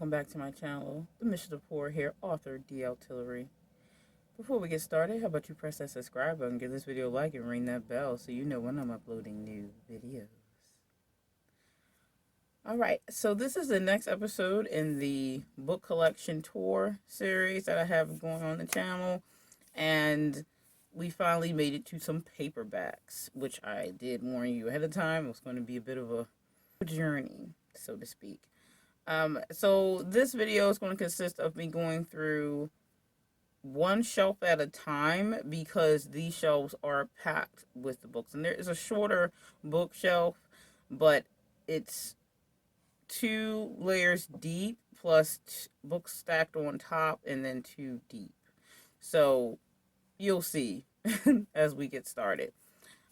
welcome back to my channel, The Mission to Poor here, author D.L. Tillery. Before we get started, how about you press that subscribe button, give this video a like, and ring that bell so you know when I'm uploading new videos. Alright, so this is the next episode in the book collection tour series that I have going on the channel, and we finally made it to some paperbacks, which I did warn you ahead of time. It was going to be a bit of a journey, so to speak. So this video is going to consist of me going through one shelf at a time because these shelves are packed with the books. And there is a shorter bookshelf, but it's 2 layers deep plus books stacked on top and then 2 deep. So you'll see as we get started.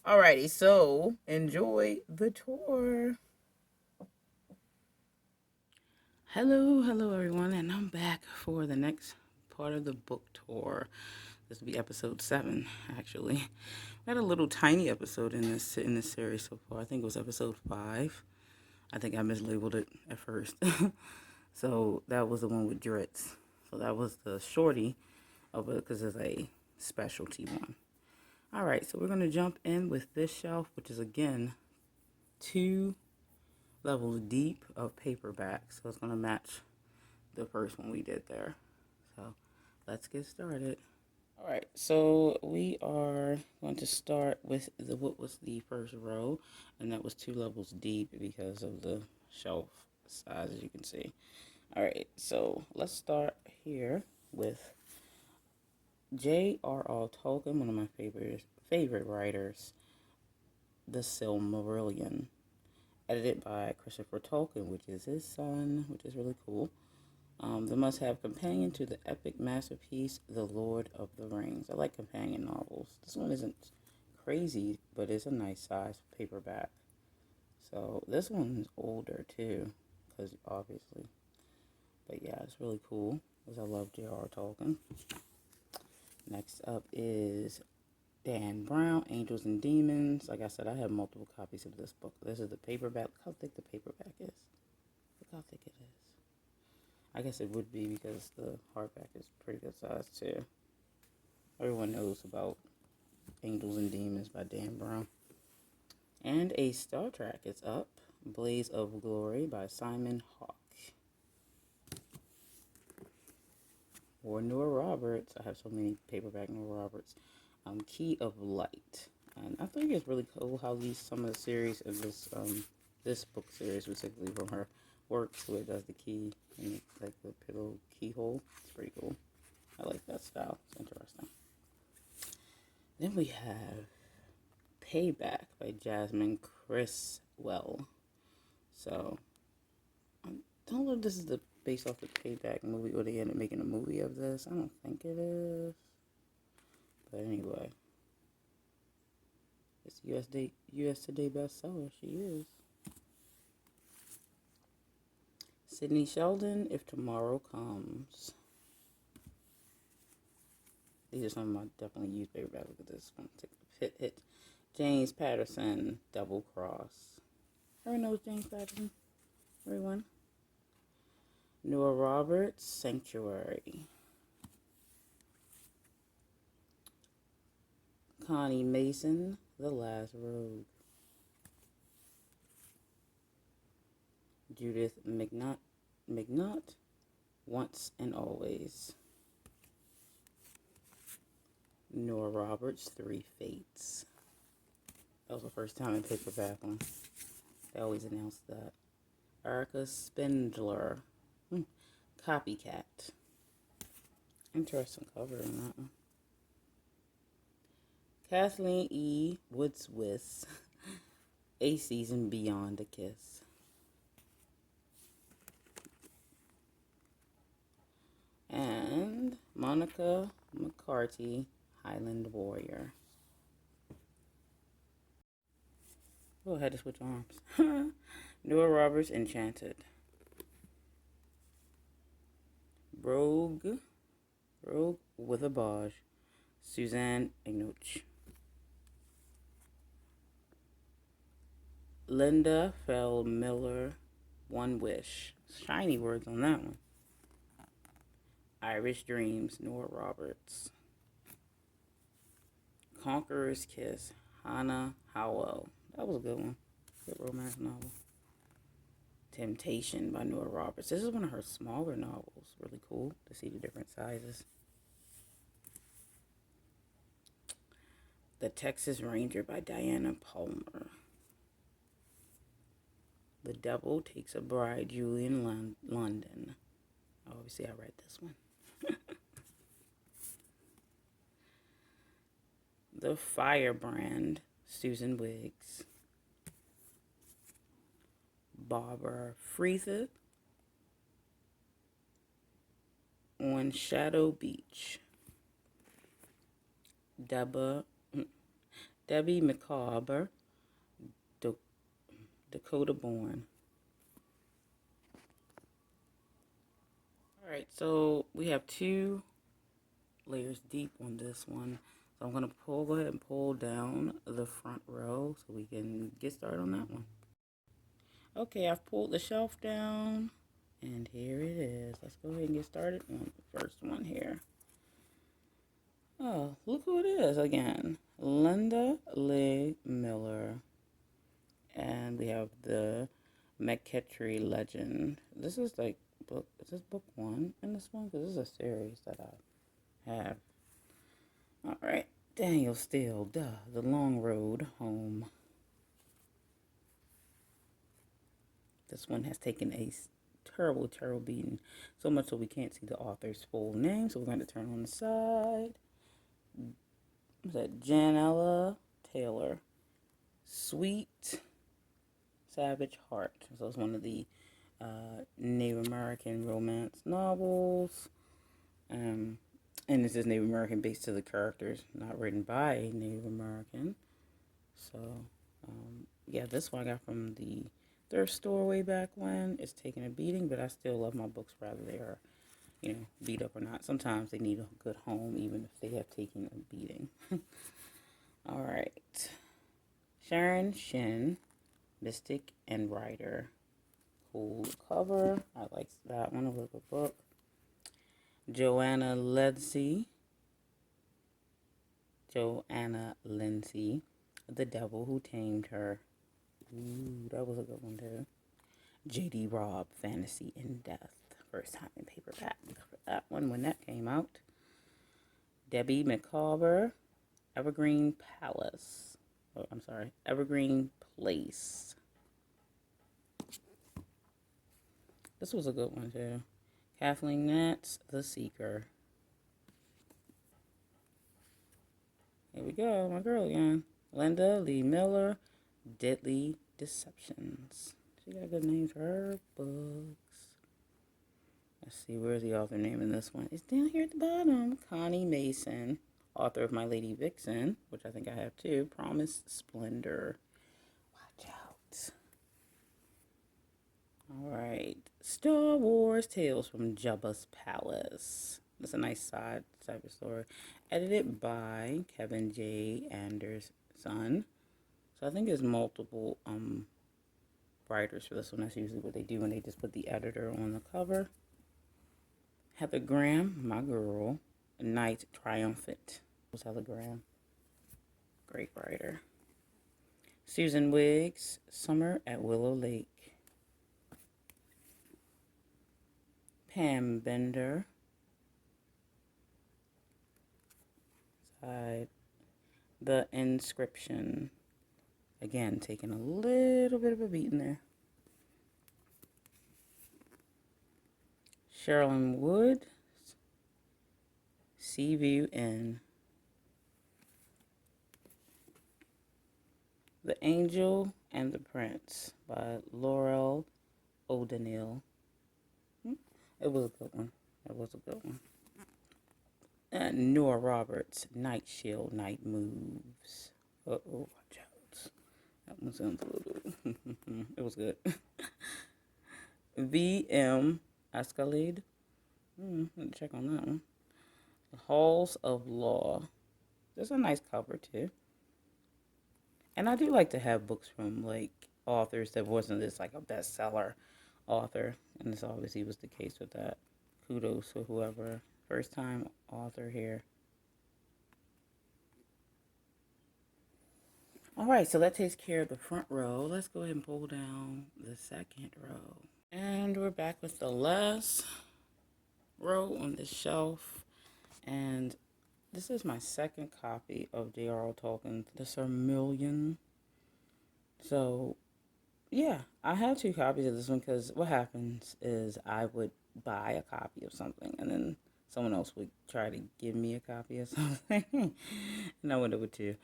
Alrighty, so enjoy the tour. Hello everyone, and I'm back for the next part of the book tour. This will be episode 7, actually. We had a little tiny episode in this series so far. I think it was episode 5. I think I mislabeled it at first. So that was the one with Dritz. So that was the shorty of it because it's a specialty one. Alright, so we're going to jump in with this shelf, which is again 2 levels deep of paperback, so it's going to match the first one we did there. So let's get started. All right, so we are going to start with what was the first row, and that was 2 levels deep because of the shelf size, as you can see. All right, so let's start here with J.R.R. Tolkien, one of my favorite writers, the Silmarillion. Edited by Christopher Tolkien, which is his son, which is really cool. The must-have companion to the epic masterpiece, The Lord of the Rings. I like companion novels. This one isn't crazy, but it's a nice size paperback. So this one's older too, because obviously. But yeah, it's really cool, because I love J.R.R. Tolkien. Next up is Dan Brown, Angels and Demons. Like I said, I have multiple copies of this book. This is the paperback. Look how thick the paperback is. Look how thick it is. I guess it would be because the hardback is pretty good size too. Everyone knows about Angels and Demons by Dan Brown. And a Star Trek is up. Blaze of Glory by Simon Hawke. Or Nora Roberts. I have so many paperback Nora Roberts. Key of Light, and I think it's really cool how some of the series of this book series, specifically from her works, where it does the key and like the pillow keyhole. It's pretty cool. I like that style. It's interesting. Then we have Payback by Jasmine Criswell. So I don't know if this is based off the Payback movie, or they ended up making a movie of this. I don't think it is. But anyway, it's US Today bestseller. She is. Sidney Sheldon, If Tomorrow Comes. These are some of my definitely used paperbacks. Look at this one. Take a hit. James Patterson, Double Cross. Everyone knows James Patterson? Everyone? Nora Roberts, Sanctuary. Connie Mason, The Last Rogue. Judith McNaught, Once and Always. Nora Roberts, 3 Fates. That was the first time I picked a paperback one. They always announce that. Erica Spindler, Copycat. Interesting cover in that one. Kathleen E. Woodsworth, A Season Beyond a Kiss. And Monica McCarthy, Highland Warrior. Oh, I had to switch arms. Nora Roberts, Enchanted. Rogue with a Barge, Suzanne Ignoch. Linda Fell Miller, One Wish. Shiny words on that one. Irish Dreams, Nora Roberts. Conqueror's Kiss, Hannah Howell. That was a good one. Good romance novel. Temptation by Nora Roberts. This is one of her smaller novels. Really cool to see the different sizes. The Texas Ranger by Diana Palmer. The Devil Takes a Bride, Julian London. Obviously, I read this one. The Firebrand, Susan Wiggs. Barbara Friethe, On Shadow Beach. Debbie McCarver, Dakota Born. Alright, so we have 2 layers deep on this one. So I'm going to go ahead and pull down the front row so we can get started on that one. Okay, I've pulled the shelf down, and here it is. Let's go ahead and get started on the first one here. Oh, look who it is again. Linda Lee Miller. And we have the McKetry Legend. This is like book. Is this book 1 in this one? Because this is a series that I have. All right, Daniel Steele, The Long Road Home. This one has taken a terrible, terrible beating. So much so we can't see the author's full name. So we're going to turn on the side. What's that? Janella Taylor. Sweet Savage Heart. So it's one of the Native American romance novels. And this is Native American based to the characters, not written by a Native American. So, yeah, this one I got from the thrift store way back when. It's taking a beating, but I still love my books, whether they are, beat up or not. Sometimes they need a good home, even if they have taken a beating. All right. Sharon Shin, Mystic and Writer. Cool cover. I like that one. A little book. Joanna Lindsay, The Devil Who Tamed Her. Ooh, that was a good one too. J.D. Robb, Fantasy in Death. First time in paperback. That one when that came out. Debbie McCarver, Evergreen Palace. Oh, I'm sorry, Evergreen Place. This was a good one too. Kathleen Nat's The Seeker. Here we go, my girl again. Linda Lee Miller, Deadly Deceptions. She got good names for her books. Let's see, where's the author name in this one? It's down here at the bottom. Connie Mason, author of My Lady Vixen, which I think I have too. Promised Splendor. Watch out. Alright. Star Wars Tales from Jabba's Palace. That's a nice side type of story. Edited by Kevin J. Anderson. So I think there's multiple writers for this one. That's usually what they do when they just put the editor on the cover. Heather Graham, my girl. Night Triumphant. What's Heather Graham? Great writer. Susan Wiggs, Summer at Willow Lake. Pam Bender. The Inscription. Again, taking a little bit of a beating there. Sherilyn Wood. Seaview Inn. The Angel and the Prince by Laurel O'Donnell. It was a good one. It was a good one. Nora Roberts, Night Shield, Night Moves. Uh-oh, watch out. That one sounds a little... It was good. V.M. Escalade. Let me check on that one. The Halls of Law. There's a nice cover, too. And I do like to have books from, like, authors that wasn't just, like, a bestseller author. And this obviously was the case with that. Kudos to whoever First time author here. All right, so that takes care of the front row. Let's go ahead and pull down the second row. And we're back with the last row on the shelf. And this is my second copy of J.R.R. Tolkien's The Silmarillion. So, yeah, I have two copies of this one because what happens is I would buy a copy of something and then someone else would try to give me a copy of something. And I would do it too.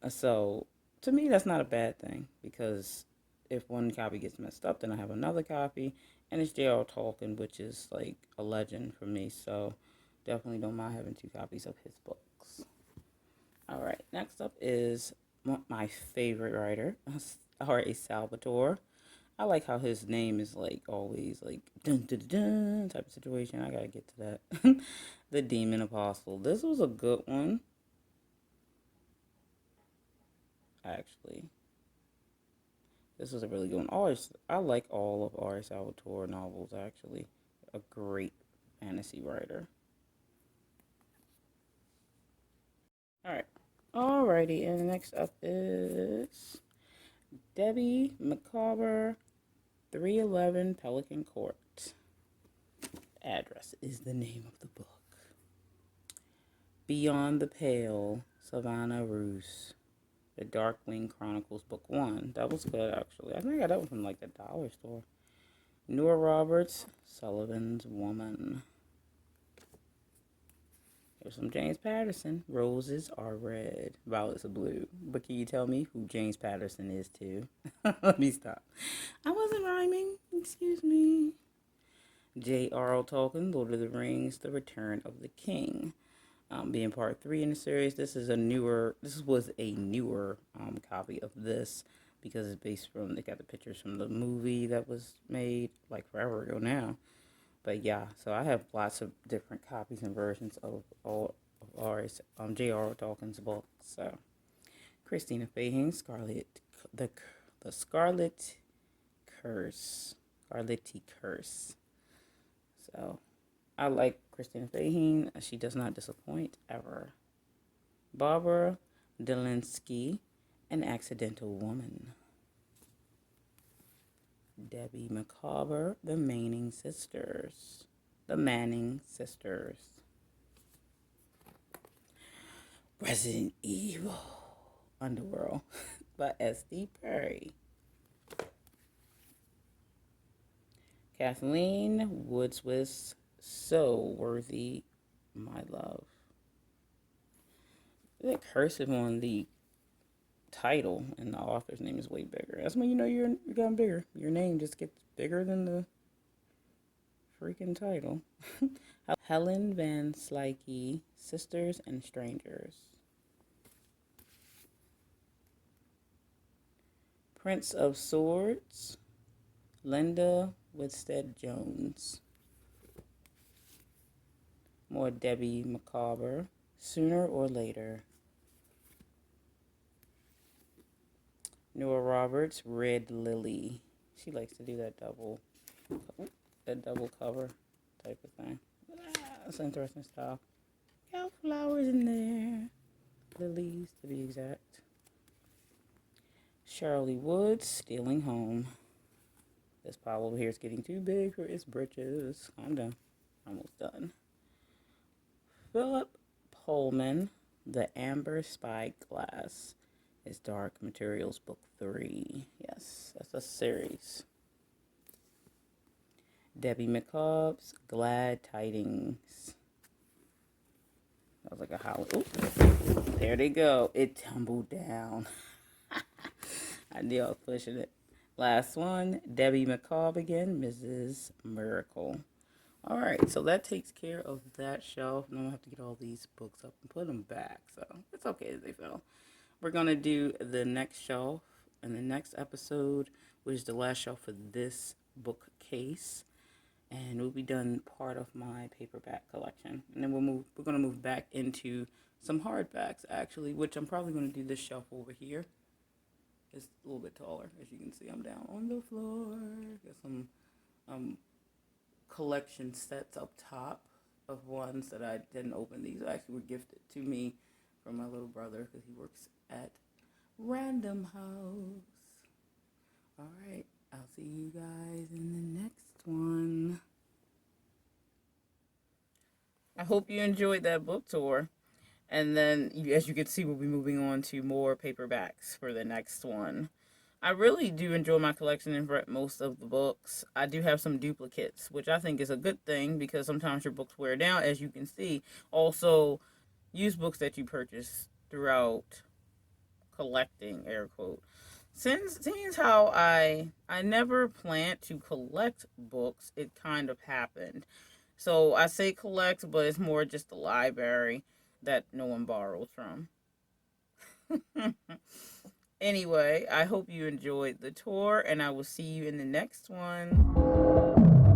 So, to me, that's not a bad thing because if one copy gets messed up, then I have another copy. And it's J.R.R. Tolkien, which is like a legend for me. So, definitely don't mind having two copies of his books. All right, next up is my favorite writer, R.A. Salvatore. I like how his name is like always like dun dun dun, dun type of situation. I gotta get to that. The Demon Apostle. This was a good one, actually. This was a really good one. I like all of R.A. Salvatore novels, actually. A great fantasy writer. Alright. Alrighty, and next up is Debbie Macabre, 311 Pelican Court. Address is the name of the book. Beyond the Pale, Savannah Roos. The Darkwing Chronicles, Book 1. That was good, actually. I think I got that one from, like, the dollar store. Nora Roberts, Sullivan's Woman. There's some James Patterson. Roses are red, violets are blue. But can you tell me who James Patterson is, too? Let me stop. I wasn't rhyming. Excuse me. J.R.R. Tolkien, Lord of the Rings, The Return of the King. Being part 3 in the series, this was a newer copy of this because it's based from, they got the pictures from the movie that was made like forever ago now. But yeah, so I have lots of different copies and versions of all of J.R.R. Tolkien's books. So Christina Fahey, the Scarlet Curse, Scarlety Curse. So I like Christina Fahey. She does not disappoint, ever. Barbara Delinsky, An Accidental Woman. Debbie Macabre, The Manning Sisters. Resident Evil, Underworld, by S.D. Perry. Kathleen Woodsworth's So Worthy, My Love. The cursive on the title and the author's name is way bigger. That's when you know you're gotten bigger. Your name just gets bigger than the freaking title. Helen Van Slyke, Sisters and Strangers. Prince of Swords, Linda Whitstead Jones. More Debbie Macabre, Sooner or Later. Nora Roberts, Red Lily. She likes to do that double cover type of thing. That's an interesting style. Got flowers in there. Lilies, to be exact. Shirley Woods, Stealing Home. This pile over here is getting too big for its britches. I'm done. Almost done. Philip Pullman, The Amber Spyglass. It's Dark Materials, Book 3. Yes, that's a series. Debbie Macabre's Glad Tidings. That was like a howl. Oop. There they go. It tumbled down. I knew I was pushing it. Last one, Debbie Macabre again, Mrs. Miracle. All right, so that takes care of that shelf. Now I have to get all these books up and put them back. So it's okay that they fell. We're going to do the next shelf in the next episode, which is the last shelf for this bookcase. And we'll be done part of my paperback collection. And then we're going to move back into some hardbacks, actually, which I'm probably going to do this shelf over here. It's a little bit taller. As you can see, I'm down on the floor. Got some collection sets up top. of ones that I didn't open. These actually were gifted to me from my little brother because he works at Random House. All right, I'll see you guys in the next one. I hope you enjoyed that book tour. And then, as you can see, we'll be moving on to more paperbacks for the next one. I really do enjoy my collection and read most of the books. I do have some duplicates, which I think is a good thing because sometimes your books wear down, as you can see. Also, use books that you purchase throughout collecting, air quote. Since how I never planned to collect books, it kind of happened. So I say collect, but it's more just a library that no one borrows from. Anyway, I hope you enjoyed the tour, and I will see you in the next one.